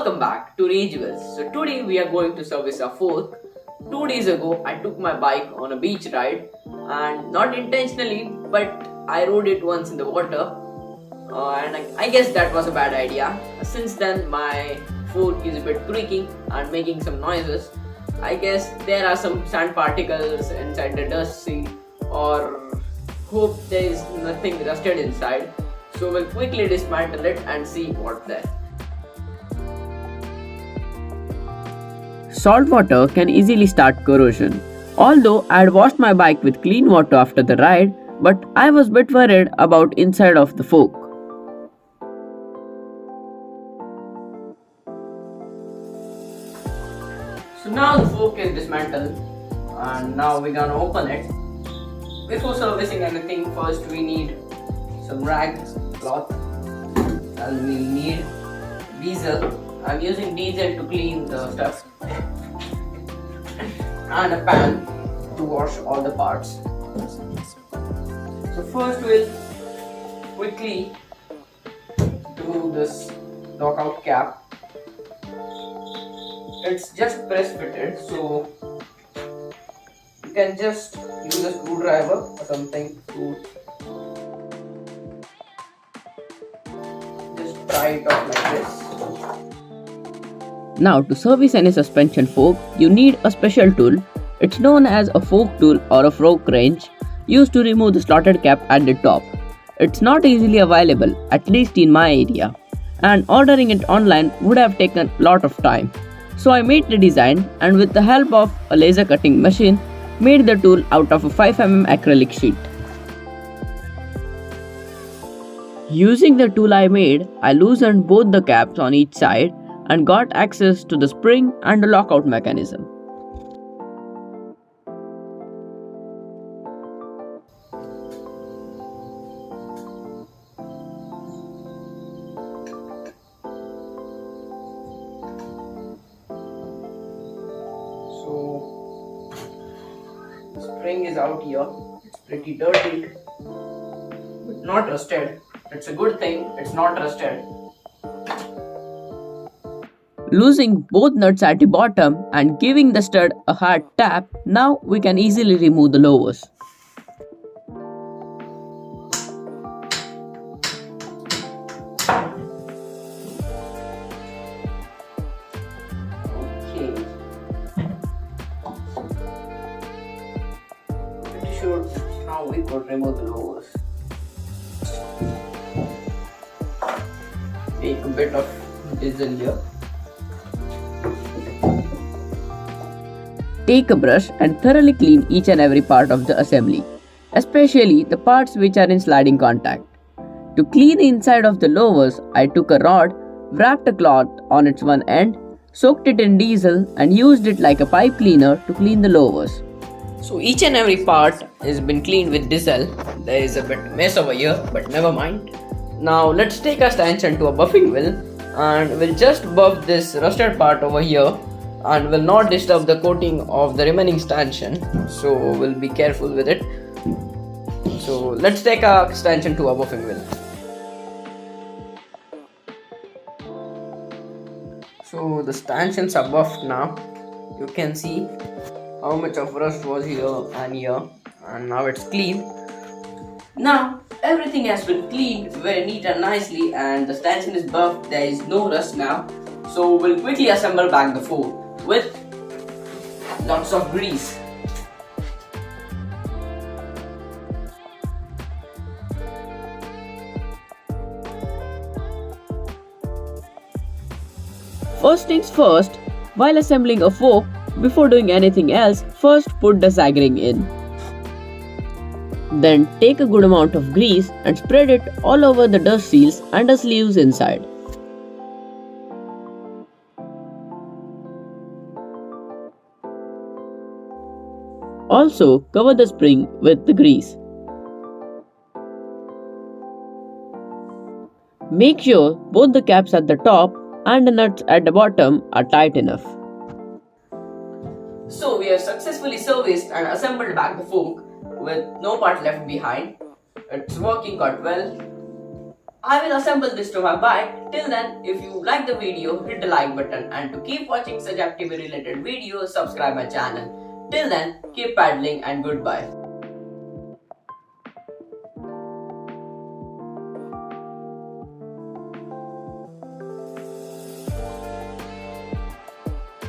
welcome back to Ragewheels. So today we are going to service a fork. 2 days ago I took my bike on a beach ride and not intentionally but I rode it once in the water and I guess that was a bad idea. Since then my fork is a bit creaking and making some noises. I guess there are some sand particles inside the dust seat or hope there is nothing rusted inside. So we'll quickly dismantle it and see what's there. Salt water can easily start corrosion. Although I had washed my bike with clean water after the ride, but I was a bit worried about inside of the fork. So now the fork is dismantled and now we're gonna open it. Before servicing anything, first we need some rags, cloth, and we need diesel. I'm using diesel to clean the stuff and a pan to wash all the parts. So first we'll quickly do this lockout cap. It's just press fitted, so you can just use a screwdriver or something to just pry it off like this. Now to service any suspension fork, you need a special tool. It's known as a fork tool or a fork wrench, used to remove the slotted cap at the top. It's not easily available, at least in my area, and ordering it online would have taken a lot of time. So I made the design and with the help of a laser cutting machine, made the tool out of a 5mm acrylic sheet. Using the tool I made, I loosened both the caps on each side and got access to the spring and the lockout mechanism. So the spring is out here. It's pretty dirty, but not rusted. It's a good thing it's not rusted. Losing both nuts at the bottom and giving the stud a hard tap, now we can easily remove the lowers. Okay. Pretty sure now we could remove the lowers. Take a bit of diesel here. Take a brush and thoroughly clean each and every part of the assembly, especially the parts which are in sliding contact. To clean the inside of the lowers, I took a rod, wrapped a cloth on its one end, soaked it in diesel and used it like a pipe cleaner to clean the lowers. So each and every part has been cleaned with diesel. There is a bit mess over here, but never mind. Now let's take our stanchion to a buffing wheel and we'll just buff this rusted part over here and will not disturb the coating of the remaining stanchion, so we'll be careful with it. So let's take our stanchion to a buffing wheel. So the stanchions are buffed now. You can see how much of rust was here and here, and now it's clean. Now everything has been cleaned very neat and nicely and the stanchion is buffed. There is no rust now, so we'll quickly assemble back the fork with lots of grease. First things first, while assembling a fork, before doing anything else, first put the sag ring in. Then take a good amount of grease and spread it all over the dust seals and the sleeves inside. Also, cover the spring with the grease. Make sure both the caps at the top and the nuts at the bottom are tight enough. So we have successfully serviced and assembled back the fork with no part left behind. It's working quite well. I will assemble this to my bike. Till then, if you like the video, hit the like button, and to keep watching such activity related videos, subscribe my channel. Till then, keep paddling and goodbye.